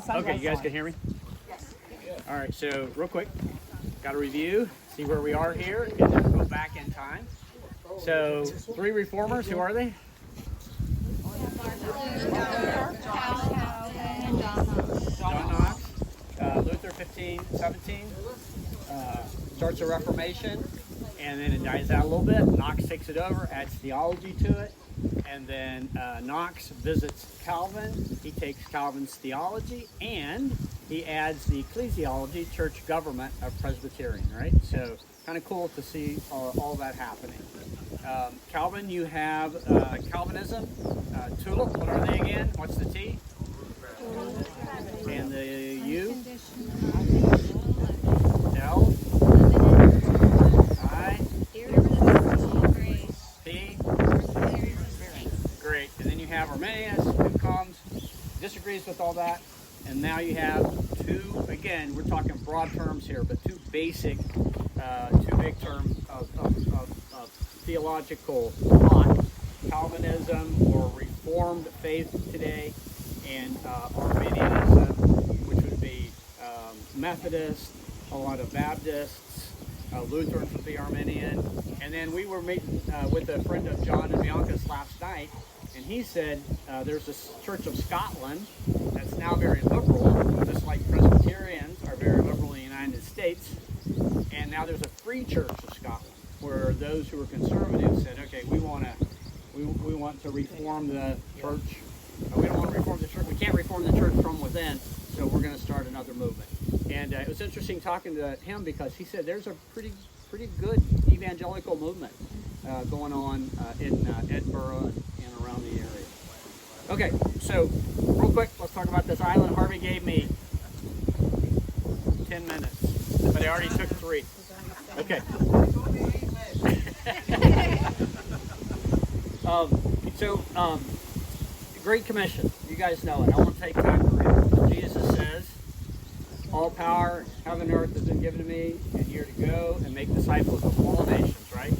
Okay, you guys can hear me? Yes. All right, so real quick, got to review, see where we are here, and then go back in time. So, three reformers, who are they? John Knox, Luther 1517, starts a Reformation, and then it dies out a little bit. Knox takes it over, adds theology to it, and then Knox visits Calvin. He takes Calvin's theology, and he adds the ecclesiology, church government of Presbyterian, right? So kind of cool to see all that happening. Calvin, you have Calvinism, tulip, what are they again? What's the T? And the U? L? I? P? Great. And then you have Arminius, who comes, disagrees with all that. And now you have two, again, we're talking broad terms here, but two big terms of theological thought. Calvinism, or Reformed faith today, and Arminianism, which would be Methodist, a lot of Baptists, Lutherans would be Arminian. And then we were meeting with a friend of John and Bianca's last night, and he said there's this Church of Scotland that's now very liberal, just like Presbyterians are very liberal in the United States. And now there's a Free Church of Scotland, where those who are conservative said, okay, we want to reform the church. We don't want to reform the church. We can't reform the church from within, so we're going to start another movement. And it was interesting talking to him, because he said there's a pretty good evangelical movement going on in Edinburgh and around the area. Okay, so real quick, let's talk about this island. Harvey gave me 10 minutes, but I already took 3. Okay. Great Commission. You guys know it. I won't take time to read it. Jesus says, all power, heaven and earth has been given to me, and you're to go and make disciples of all nations, right?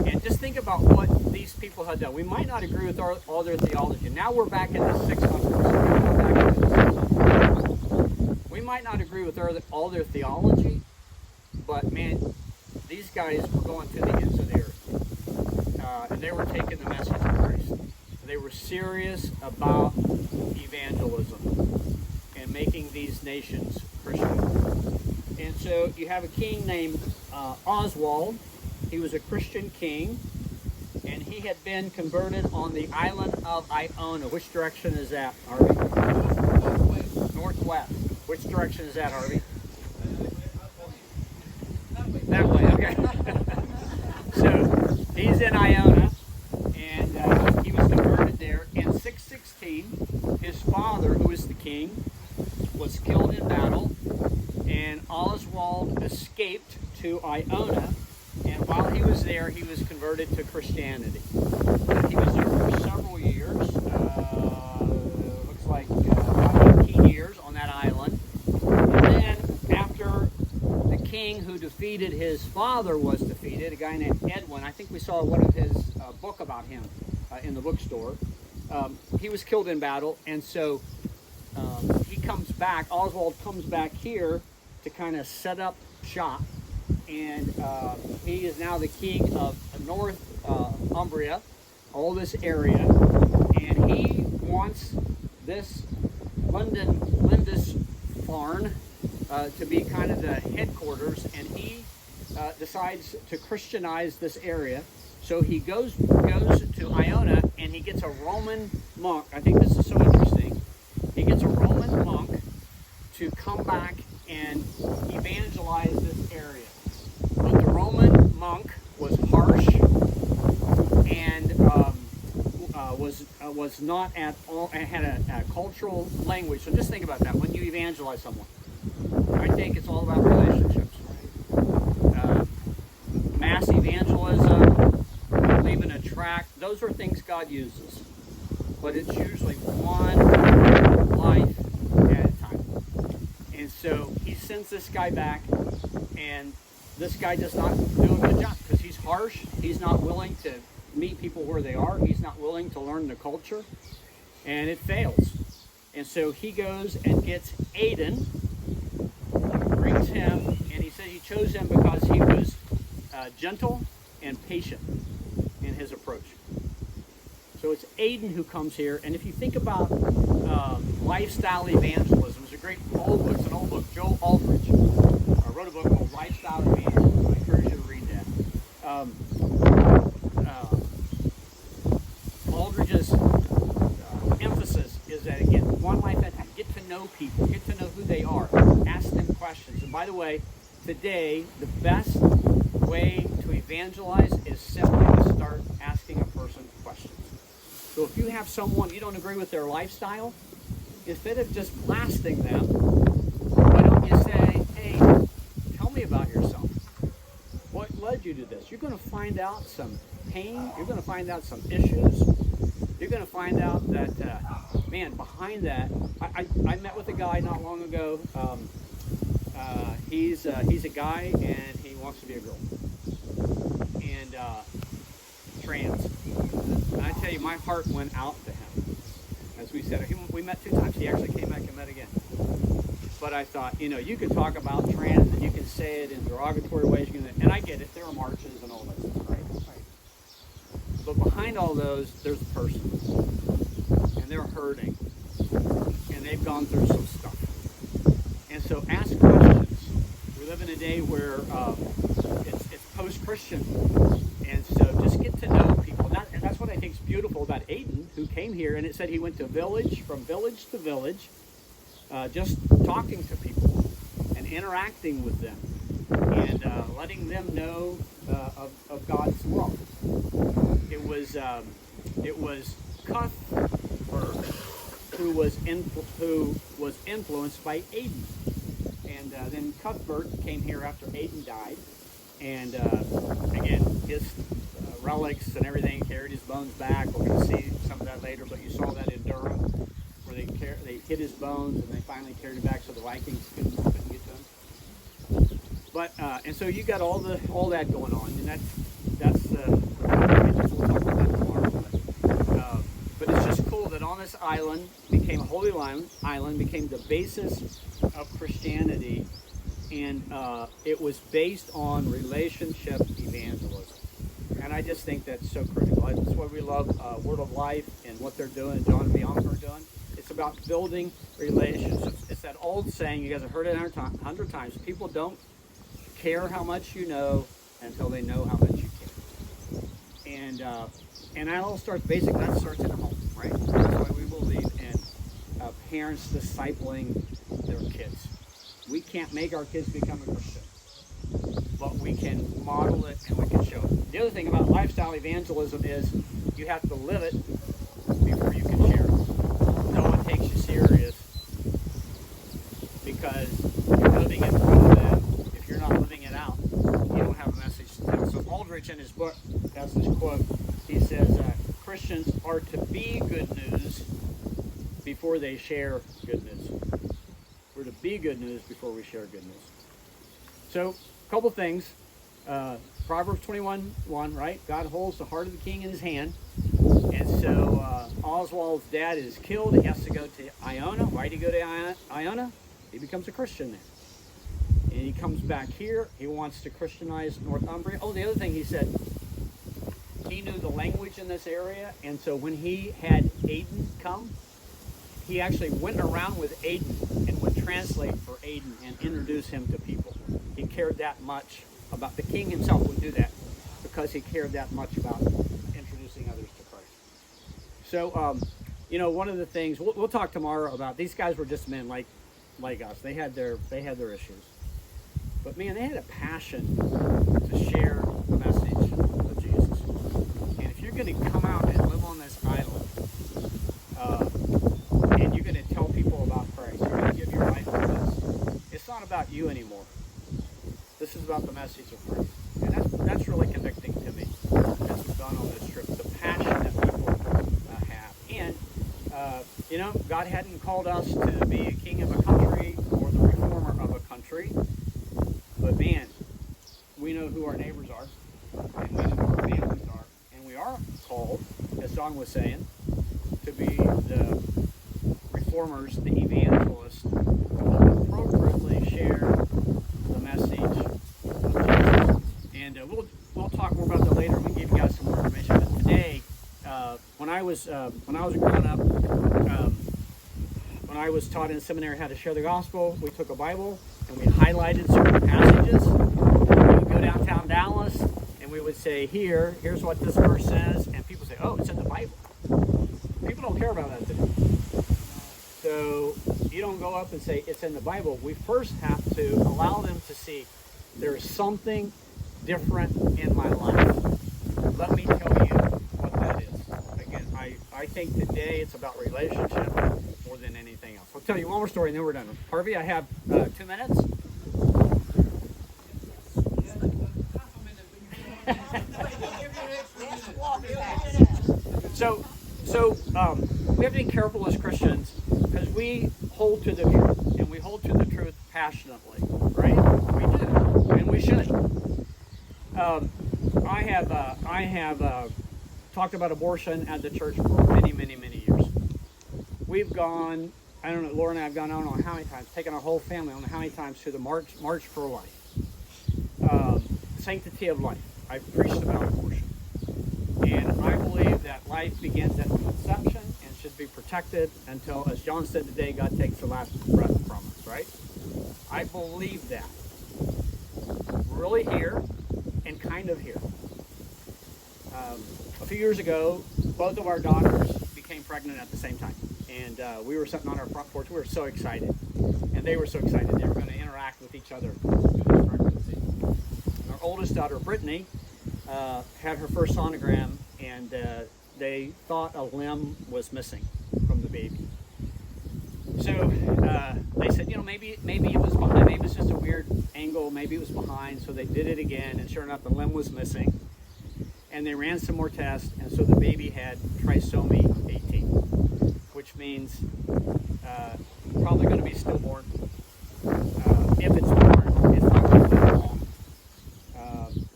And just think about what these people had done. We might not agree with all their theology. Now we're back in the 600s. We might not agree with all their theology, but man, these guys were going to the ends of the earth. And they were taking the message of Christ. They were serious about evangelism and making these nations Christian. And so you have a king named Oswald. He was a Christian king, and he had been converted on the island of Iona. Which direction is that, Harvey? Northwest. Which direction is that, Harvey? That way, okay. So he's in Iona, and he was converted there. In 616, his father, who was the king, was killed in battle, and Oswald escaped to Iona, and while he was there, he was converted to Christianity. And he was there for several years, looks like about 18 years on that island. And then after the king who defeated his father was defeated, a guy named Edwin, I think we saw one of his book about him in the bookstore. He was killed in battle, and so he comes back, Oswald comes back here to kind of set up shop, and he is now the king of North Umbria, all this area, and he wants this Lindesfarne to be kind of the headquarters, and he decides to Christianize this area. So he goes to Iona, and he gets a Roman monk. I think this is so interesting. He gets a Roman monk to come back and evangelize this area. But the Roman monk was harsh and was not at all, and had a cultural language. So just think about that when you evangelize someone. I think it's all about relationships. Mass evangelism, leaving a tract, those are things God uses. But it's usually one life at a time. And so he sends this guy back, and this guy does not do a good job because he's harsh. He's not willing to meet people where they are. He's not willing to learn the culture, and it fails. And so he goes and gets Aiden, brings him, and he said he chose him because he was gentle and patient in his approach. So it's Aiden who comes here, and if you think about lifestyle evangelism, it's a great old book. It's an old book. Joel Aldrich wrote a book called Lifestyle Evangelism. I encourage you to read that. Aldrich's emphasis is that, again, one life at a time. Get to know people. Get to know who they are. Ask them questions. And by the way, today, the best way to evangelize is simply to start asking a person questions. So if you have someone you don't agree with their lifestyle, instead of just blasting them, why don't you say, hey, tell me about yourself. What led you to this? You're going to find out some pain. You're going to find out some issues. You're going to find out that, man, behind that, I met with a guy not long ago. He's a guy and he wants to be a girl. And trans. And I tell you, my heart went out to him. As we said, we met 2 times. He actually came back and met again. But I thought, you can talk about trans and you can say it in derogatory ways. And I get it. There are marches and all that stuff, right? But behind all those, there's a person. And they're hurting. And they've gone through some stuff. And so ask questions. We live in a day where it's post-Christian. And so just get to know people. And that's what I think is beautiful about Aiden, who came here. And it said he went to from village to village, just talking to people and interacting with them. And letting them know of God's love. It was Cuthbert who was influenced by Aiden, and then Cuthbert came here after Aiden died, and again his relics and everything carried his bones back. We're going to see some of that later, but you saw that in Durham where they hid his bones and they finally carried it back so the Vikings couldn't get to him. But and so you got all that going on, and that's we'll talk about that tomorrow. But it's just cool that on this island became a holy island, became the basis of Christianity, and it was based on relationship evangelism. And I just think that's so critical. That's why we love Word of Life and what they're doing, John and Bianca are doing. It's about building relationships. It's that old saying, you guys have heard it 100 times, people don't care how much you know until they know how much you care. And that all starts, basically, that starts in the home, right? That's why we believe in parents discipling their kids. We can't make our kids become a Christian, but we can model it and we can show it. The other thing about lifestyle evangelism is you have to live it before you can share it. No one takes you serious because you're living in front of them. If you're not living it out, you don't have a message to tell. So Aldrich in his book has this quote. He says, Christians are to be good news before they share good news. We're to be good news before we share good news. So, a couple things. Proverbs 21:1, right? God holds the heart of the king in his hand. And so Oswald's dad is killed. He has to go to Iona. Why did he go to Iona? He becomes a Christian there. And he comes back here. He wants to Christianize Northumbria. Oh, the other thing he said, he knew the language in this area. And so when he had Aiden come, he actually went around with Aiden and would translate for Aiden and introduce him to people. He cared that much about, the king himself would do that because he cared that much about introducing others to Christ. So, one of the things, we'll talk tomorrow about, these guys were just men like us. They had their issues. But man, they had a passion to share the message of Jesus. And if you're going to come out and live on this island, and you're going to tell people about Christ, you're going to give your life to this, it's not about you anymore. This is about the message of Christ. And that's really convicting to me as we've gone on this trip, the passion that people have. And, God hadn't called us to be a king of a country or the reformer of a country. But man, we know who our neighbors are, and we know who our families are. And we are called, as Don was saying, to be the reformer broadtermers, the evangelists, will appropriately share the message of Jesus. And we'll talk more about that later. We give you guys some more information. But today, when I was growing up, when I was taught in seminary how to share the gospel, we took a Bible and we highlighted certain passages. And we would go downtown Dallas and we would say, here's what this verse says, and people say, oh, it's in the Bible. People don't care about that today. So you don't go up and say it's in the Bible. We first have to allow them to see there is something different in my life. Let me tell you what that is. Again, I think today it's about relationship more than anything else. I'll tell you one more story and then we're done. Harvey, I have 2 minutes. So we have to be careful as Christians because we hold to the truth, and we hold to the truth passionately, right? We do, and we should. I have talked about abortion at the church for many, many, many years. We've gone, I don't know, Laura and I have gone, I don't know how many times, taken our whole family, I don't know how many times to the March for Life, sanctity of life. I've preached about abortion. And I believe that life begins at conception and should be protected until, as John said today, God takes the last breath from us, right? I believe that. Really here and kind of here. A few years ago, both of our daughters became pregnant at the same time. And we were sitting on our front porch. We were so excited. And they were so excited. They were going to interact with each other through this pregnancy. And our oldest daughter, Brittany, had her first sonogram, and they thought a limb was missing from the baby. So they said, maybe it was behind, maybe it's just a weird angle, maybe it was behind. So they did it again, and sure enough, the limb was missing. And they ran some more tests, and so the baby had trisomy 18, which means probably going to be stillborn. If it's born, it's not going to live long.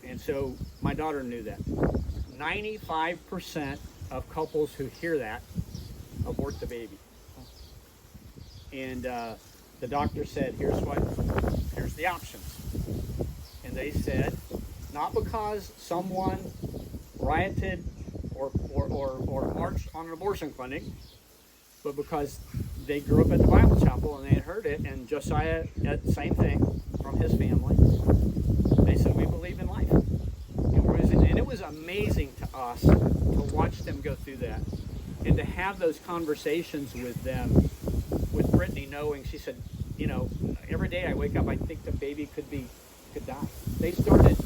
And so my daughter knew that. 95% of couples who hear that abort the baby. And the doctor said, here's the options. And they said, not because someone rioted or marched on an abortion clinic, but because they grew up at the Bible chapel and they had heard it, and Josiah, same thing from his family. They said, we believe in life. And it was amazing to us to watch them go through that and to have those conversations with them, with Brittany knowing, she said, every day I wake up, I think the baby could die. They started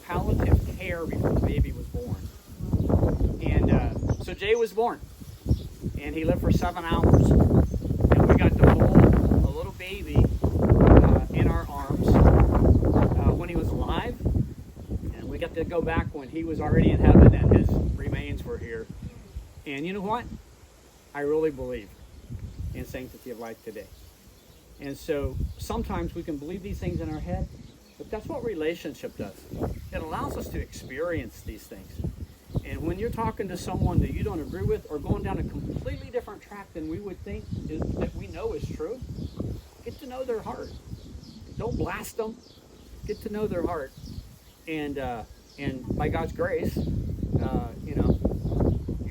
palliative care before the baby was born. And so Jay was born, and he lived for 7 hours. And we got to hold a little baby in our arms when he was alive. And we got to go back when he was already in heaven and his remains were here. And you know what? I really believe in sanctity of life today. And so sometimes we can believe these things in our head, but that's what relationship does. It allows us to experience these things. And when you're talking to someone that you don't agree with or going down a completely different track than we would think that we know is true, get to know their heart. Don't blast them. Get to know their heart. And by God's grace, you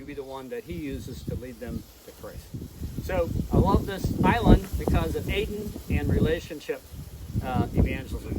be the one that he uses to lead them to Christ. So I love this island because of Aiden and relationship evangelism.